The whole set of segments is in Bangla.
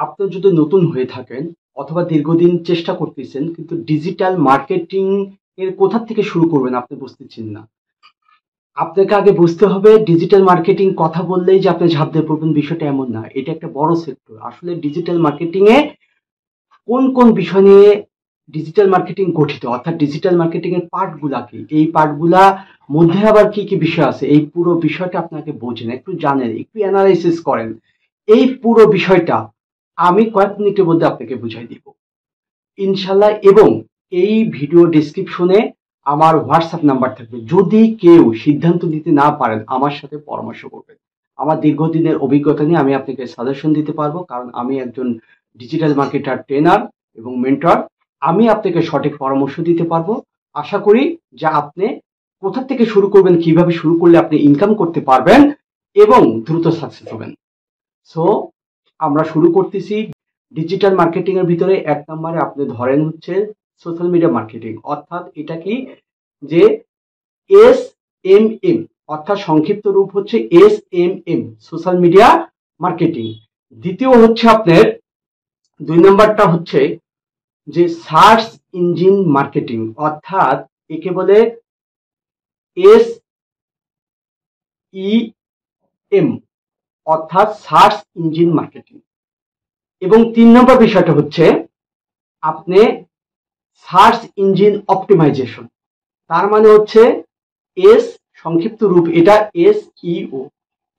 আপনি যদি নতুন হয়ে থাকেন অথবা দীর্ঘদিন চেষ্টা করতেছেন কিন্তু ডিজিটাল মার্কেটিং এর কোথা থেকে শুরু করবেন আপনি বুঝতেছেন না। আপনাকে আগে বুঝতে হবে ডিজিটাল মার্কেটিং কথা বললেই যে আপনি ঝাঁপ দিয়ে পড়বেন বিষয়টা এমন না। এটা একটা বড় সেক্টর। আসলে ডিজিটাল মার্কেটিং এ কোন কোন বিষয় নিয়ে ডিজিটাল মার্কেটিং গঠিত অর্থাৎ ডিজিটাল মার্কেটিং এর পার্ট গুলা কি, এই পার্ট গুলা মধ্যে আবার কি কি বিষয় আছে, এই পুরো বিষয়টা আপনাকে বোঝেন, একটু জানেন, একটু অ্যানালাইসিস করেন। এই পুরো বিষয়টা আমি কয়েক মিনিটের মধ্যে আপনাকে বুঝাই দিব ইনশাল্লাহ। এবং এই ভিডিও ডেসক্রিপশনে আমার হোয়াটসঅ্যাপ নাম্বার থাকবে। যদি কেউ সিদ্ধান্ত নিতে না পারেন আমার সাথে পরামর্শ করবেন। আমার দীর্ঘদিনের অভিজ্ঞতা নিয়ে আমি আপনাকে সাজেশন দিতে পারবো, কারণ আমি একজন ডিজিটাল মার্কেটার ট্রেনার এবং মেন্টর। আমি আপনাকে সঠিক পরামর্শ দিতে পারবো। আশা করি যে আপনি কোথা থেকে শুরু করবেন, কিভাবে শুরু করলে আপনি ইনকাম করতে পারবেন এবং দ্রুত সাকসেস হবেন। সো আমরা শুরু করতেছি। ডিজিটাল মার্কেটিং এর ভিতরে এক নম্বরে আপনি ধরেন হচ্ছে সোশ্যাল মিডিয়া মার্কেটিং, অর্থাৎ এটা কি যে SMM, অর্থাৎ সংক্ষিপ্ত রূপ হচ্ছে SMM, সোশ্যাল মিডিয়া মার্কেটিং। দ্বিতীয় হচ্ছে আপনার 2 নম্বরটা হচ্ছে যে সার্চ ইঞ্জিন মার্কেটিং, অর্থাৎ একে বলে SEM, অর্থাৎ সার্চ ইঞ্জিন মার্কেটিং। এবং 3 নম্বর বিষয়টা হচ্ছে আপনি সার্চ ইঞ্জিন অপটিমাইজেশন, তার মানে হচ্ছে এস, সংক্ষিপ্ত রূপ এটা SEO।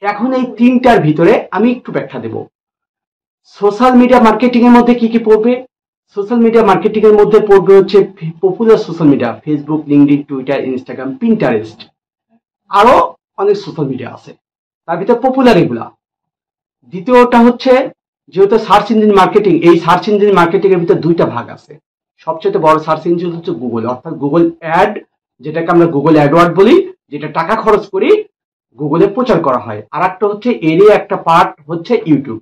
এখন এই তিনটার ভিতরে আমি একটু ব্যাখ্যা দেব। সোশ্যাল মিডিয়া মার্কেটিং এর মধ্যে কি কি পড়বে? সোশ্যাল মিডিয়া মার্কেটিং এর মধ্যে পড়বে হচ্ছে popular social media, Facebook, LinkedIn, Twitter, Instagram, Pinterest, আরো অনেক সোশ্যাল মিডিয়া আছে, তার ভিতরে পপুলার এগুলা। দ্বিতীয়টা হচ্ছে যেহেতু সার্চ ইঞ্জিন মার্কেটিং, এই সার্চ ইঞ্জিন মার্কেটিং এর ভিতরে 2টা ভাগ আছে। সবচেয়ে বড় সার্চ ইঞ্জিন হচ্ছে গুগল, অর্থাৎ গুগল অ্যাড, যেটাকে আমরা গুগল অ্যাডওয়ার্ড বলি, যেটা টাকা খরচ করি গুগলে প্রচার করা হয়। আর একটা হচ্ছে এরই একটা পার্ট হচ্ছে ইউটিউব।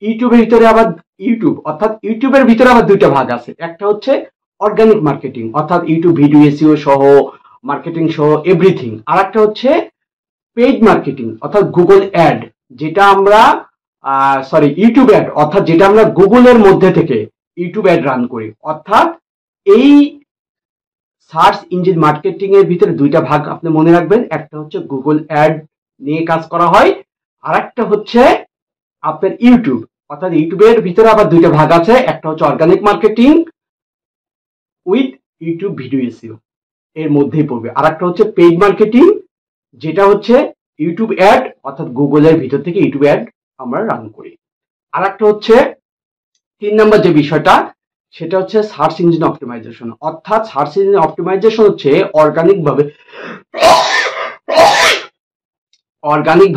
ইউটিউবের ভিতরে আবার ইউটিউবের ভিতরে আবার 2টা ভাগ আছে। একটা হচ্ছে অর্গানিক মার্কেটিং, অর্থাৎ ইউটিউব ভিডিও এসইও সহ, মার্কেটিং সহ এভরিথিং। আর একটা হচ্ছে পেইড মার্কেটিং, অর্থাৎ গুগল অ্যাড, যেটা আমরা ইউটিউব অ্যাড, অর্থাৎ যেটা আমরা গুগলের মধ্যে থেকে ইউটিউব অ্যাড রান করি। অর্থাৎ এই সার্চ ইঞ্জিন মার্কেটিং এর ভিতরে 2টা ভাগ আপনি মনে রাখবেন। একটা হচ্ছে গুগল অ্যাড নিয়ে কাজ করা হয়, আর একটা হচ্ছে আপনার ইউটিউব, অর্থাৎ ইউটিউবের ভিতরে আবার 2টা ভাগ আছে। একটা হচ্ছে organic marketing with YouTube video SEO, এর মধ্যেই পড়বে। আর একটা হচ্ছে পেইড মার্কেটিং, যেটা হচ্ছে ইউটিউব অ্যাড, অর্থাৎ গুগলের ভিতর থেকে ইউটিউব অ্যাড আমরা রান করি। আর একটা হচ্ছে 3 নম্বর যে বিষয়টা, সেটা হচ্ছে সার্চ ইঞ্জিন অপটিমাইজেশন, অর্থাৎ সার্চ ইঞ্জিন অপটিমাইজেশন হচ্ছে অর্গানিক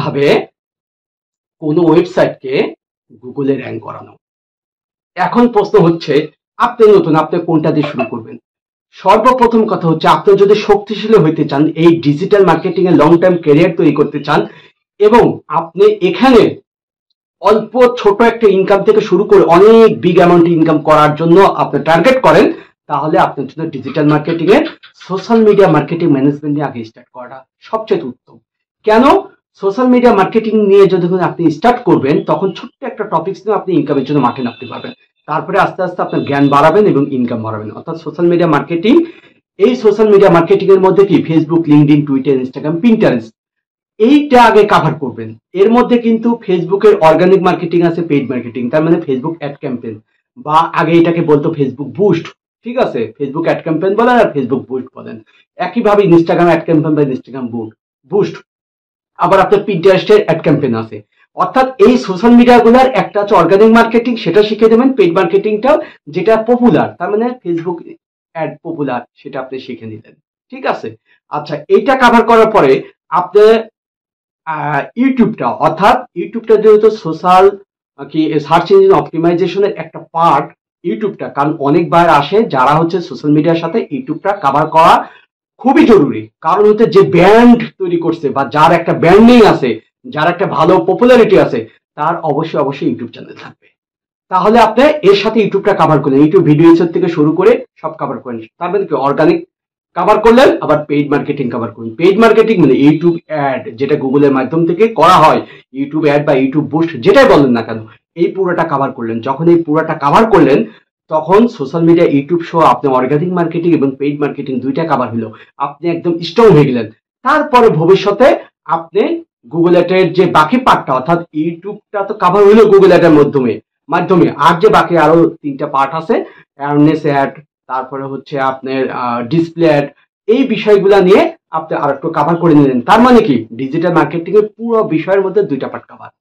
ভাবে কোনো ওয়েবসাইটকে গুগলে র্যাঙ্ক করানো। এখন প্রশ্ন হচ্ছে আপনি নতুন, আপনি কোনটা দিয়ে শুরু করবেন? সর্বপ্রথম কথা হচ্ছে আপনি যদি শক্তিশালী হইতে চান, এই digital marketing a long time career তৈরি করতে চান এবং আপনি এখানে অল্প ছোট একটা ইনকাম থেকে শুরু করে অনেক বিগ অ্যামাউন্ট ইনকাম করার জন্য আপনি টার্গেট করেন, তাহলে আপনার জন্য ডিজিটাল মার্কেটিং এর সোশ্যাল মিডিয়া মার্কেটিং ম্যানেজমেন্ট নিয়ে আগে স্টার্ট করাটা সবচেয়ে উত্তম। কেন? সোশ্যাল মিডিয়া মার্কেটিং নিয়ে যখন আপনি স্টার্ট করবেন তখন ছোট্ট একটা টপিকস নিয়ে আপনি ইনকামের জন্য মাঠে নামতে পারবেন। তারপরে আস্তে আস্তে আপনার জ্ঞান বাড়াবেন এবং ইনকাম বাড়াবেন। অর্থাৎ সোশ্যাল মিডিয়া মার্কেটিং, এই সোশ্যাল মিডিয়া মার্কেটিং এর মধ্যে কি Facebook, LinkedIn, Twitter, Instagram, Pinterest, এইটা আগে কাভার করবেন। এর মধ্যে কিন্তু ফেসবুকের অর্গানিক মার্কেটিং আছে, পেইড মার্কেটিং, তার মানে ফেসবুক অ্যাড ক্যাম্পেইন, বা আগে এটাকে বলতো ফেসবুক বুস্ট। ঠিক আছে, ফেসবুক অ্যাড ক্যাম্পেইন বলেন আর ফেসবুক বুস্ট বলেন, একইভাবে ইনস্টাগ্রাম অ্যাড ক্যাম্পেইন বা ইনস্টাগ্রাম বুস্ট। আবার আপনার পিন্টারেস্টের অ্যাড ক্যাম্পেইন আছে। অর্থাৎ এই সোশ্যাল মিডিয়া গুলার একটা হচ্ছে অর্গানিক মার্কেটিং, সেটা শিখে দেবেন। পেইড মার্কেটিংটা যেটা পপুলার, তার মানে ফেসবুক অ্যাড পপুলার, সেটা আপনি শিখে নিলেন। ঠিক আছে, আচ্ছা, এইটা কাভার করার পরে আপনি ইউটিউবটা, অর্থাৎ ইউটিউবটা যেহেতু সোশ্যাল কি সার্চ ইঞ্জিন অপটিমাইজেশনের একটা পার্ট ইউটিউবটা, কারণ অনেকবার আসে যারা হচ্ছে সোশ্যাল মিডিয়ার সাথে ইউটিউবটা কাভার করা খুবই জরুরি। কারণ হচ্ছে যে ব্র্যান্ড তৈরি করছে বা যার একটা ব্র্যান্ডিং আছে, যার একটা ভালো পপুলারিটি আছে, তার অবশ্যই অবশ্যই ইউটিউব চ্যানেল থাকবে। তাহলে আপনি এর সাথে ইউটিউবটা কাভার করলেন, ইউটিউব ভিডিওস থেকে শুরু করে সব কাভার করেন। তার মানে কি অর্গানিক কাভার করলেন, আবার পেইড মার্কেটিং কাভার করুন। পেইড মার্কেটিং মানে ইউটিউব অ্যাড, যেটা গুগলের মাধ্যম থেকে করা হয়, ইউটিউব অ্যাড বা ইউটিউব বুস্ট যেটাই বলেন না কেন, এই পুরোটা কভার করলেন, যখন এই পুরোটা কভার করলেন তখন সোশ্যাল মিডিয়া, ইউটিউব সহ আপনি অর্গানিক মার্কেটিং এবং পেইড মার্কেটিং দুইটা কভার হলো, আপনি একদম স্ট্রং হয়ে গেলেন। তারপরে ভবিষ্যতে আপনি গুগল অ্যাডের যে বাকি পার্টটা, অর্থাৎ ইউটিউবটা তো কভার হইলো গুগল অ্যাডের মাধ্যমে মাধ্যমে আর যে বাকি আরো 3টা পার্ট আছে, অ্যাওয়ারনেস অ্যাড, তারপরে হচ্ছে আপনার ডিসপ্লে অ্যাড, এই বিষয়গুলো নিয়ে আপনি আর একটু কভার করে নিলেন। তার মানে কি ডিজিটাল মার্কেটিং এর পুরো বিষয়ের মধ্যে 2টা পার্ট কভার।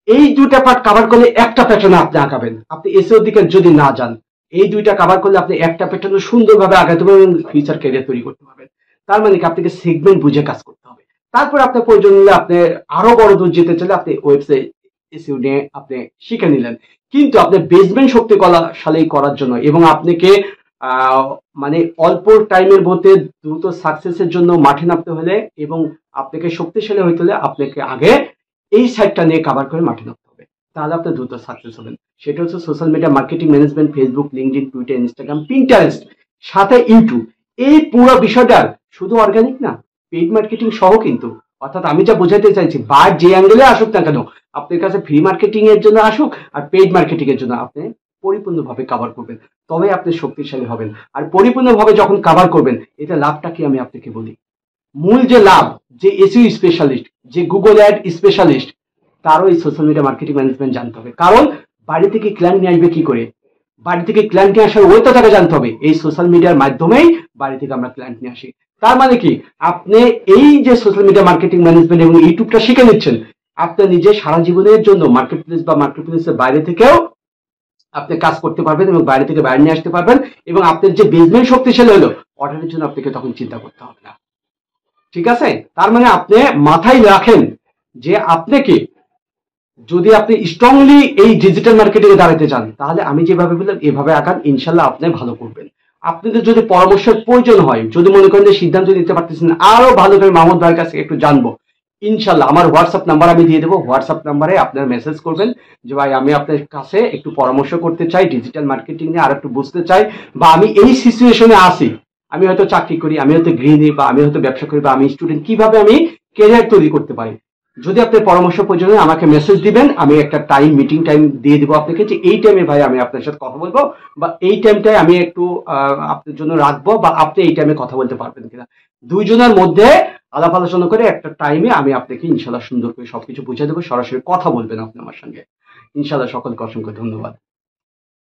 এই 2টা পার্ট কভার করলে একটা প্যাটার্নে আপনি আঁকাবেন। আপনি এসইও দিকে যদি না যান, এই 2টা কভার করলে আপনি একটা প্যাটার্নে সুন্দরভাবে আগাতে পারবেন, ফিউচার ক্যারিয়ার তৈরি করতে পারবেন। তার মানে কি আপনাকে সেগমেন্ট বুঝে কাজ করতে হবে। তারপর আপনার প্রয়োজন হলে আপনি আরো বড় দূর যেতে চাইলে আপনি ওয়েবসাইট এসইও নিয়ে আপনি শিখে নিলেন। কিন্তু আপনি বেসমেন্ট শক্তিশালী করার জন্য এবং আপনাকে আহ, মানে অল্প টাইমের মধ্যে দ্রুত সাকসেসের জন্য মাঠে নামতে হলে এবং আপনাকে শক্তিশালী হইতে হলে আপনাকে আগে এই সাইডটা নিয়ে কভার করে মাঠে নামতে হবে, তাহলে আপনি দ্রুত সাকসেস হবেন। সেটা হচ্ছে social media marketing management, Facebook, LinkedIn, Twitter, Instagram, Pinterest, সাথে ইউটিউব। এই পুরো বিষয়টা শুধু অর্গানিক না, পেইড মার্কেটিং সহ কিন্তু। অর্থাৎ আমি যা বোঝাতে চাইছি, বার যে অ্যাঙ্গেলে আসুক না কেন, আপনার কাছে ফ্রি মার্কেটিং এর জন্য আসুক আর পেইড মার্কেটিং এর জন্য, আপনি পরিপূর্ণভাবে কভার করবেন, তবে আপনি শক্তিশালী হবেন। আর পরিপূর্ণভাবে যখন কভার করবেন, এটা লাভটা কি আমি আপনাকে বলি। মূল যে লাভ, যে এসইও স্পেশালিস্ট, যে গুগল অ্যাড স্পেশালিস্ট, তারও এই সোশ্যাল মিডিয়া মার্কেটিং ম্যানেজমেন্ট জানতে হবে। কারণ বাড়ি থেকে ক্লায়েন্ট নিয়ে আসবে কি করে, বাড়ি থেকে ক্লায়েন্ট নিয়ে আসার ওইটা তাকে জানতে হবে। এই সোশ্যাল মিডিয়ার মাধ্যমেই বাড়ি থেকে আমরা ক্লায়েন্ট নিয়ে আসি। তার মানে কি আপনি এই যে সোশ্যাল মিডিয়া মার্কেটিং ম্যানেজমেন্ট এবং ইউটিউবটা শিখে নিচ্ছেন, আপনি নিজে সারা জীবনের জন্য মার্কেট প্লেস বা মার্কেট প্লেসের বাইরে থেকেও আপনি কাজ করতে পারবেন এবং বাইরে থেকে বাইরে নিয়ে আসতে পারবেন। এবং আপনার যে বিজনেস শক্তিশালী হলো, অর্ডারের জন্য আপনাকে তখন চিন্তা করতে হবে না। ঠিক আছে? তার মানে আপনি মাথায় রাখেন যে আপনাকে যদি আপনি স্ট্রংলি এই ডিজিটাল মার্কেটিং এ দাঁড়াতে চান, তাহলে আমি যেভাবে বললাম এভাবে আগান, ইনশাল্লাহ আপনি ভালো করবেন। আপনাদের যদি পরামর্শের প্রয়োজন হয়, যদি মনে করেন যে সিদ্ধান্ত নিতে পারতেছেন আরো ভালো করে মাহমুদ ভাইয়ের কাছে একটু জানবো, ইনশাল্লাহ আমার হোয়াটসঅ্যাপ নাম্বার আমি দিয়ে দেবো। হোয়াটসঅ্যাপ নাম্বারে আপনার মেসেজ করবেন যে ভাই আমি আপনার কাছে একটু পরামর্শ করতে চাই, ডিজিটাল মার্কেটিং নিয়ে আর একটু বুঝতে চাই, বা আমি এই সিচুয়েশনে আছি, আমি হয়তো চাকরি করি, আমি হয়তো গৃহিণী, বা আমি হয়তো ব্যবসা করি, বা আমি স্টুডেন্ট, কিভাবে আমি কেরিয়ার তৈরি করতে পারি। যদি আপনার পরামর্শ প্রয়োজন হয় আমাকে মেসেজ দিবেন, আমি একটা টাইম, মিটিং টাইম দিয়ে দিব আপনাকে, যে এই টাইমে ভাই আমি আপনার সাথে কথা বলবো, বা এই টাইমটাই আমি একটু আপনার জন্য রাখবো, বা আপনি এই টাইমে কথা বলতে পারবেন কিনা। দুইজনের মধ্যে আলাপ আলোচনা করে একটা টাইমে আমি আপনাকে ইনশাল্লাহ সুন্দর করে সবকিছু বুঝিয়ে দেবো, সরাসরি কথা বলবেন আপনি আমার সঙ্গে। ইনশাল্লাহ সকলকে অসংখ্য ধন্যবাদ।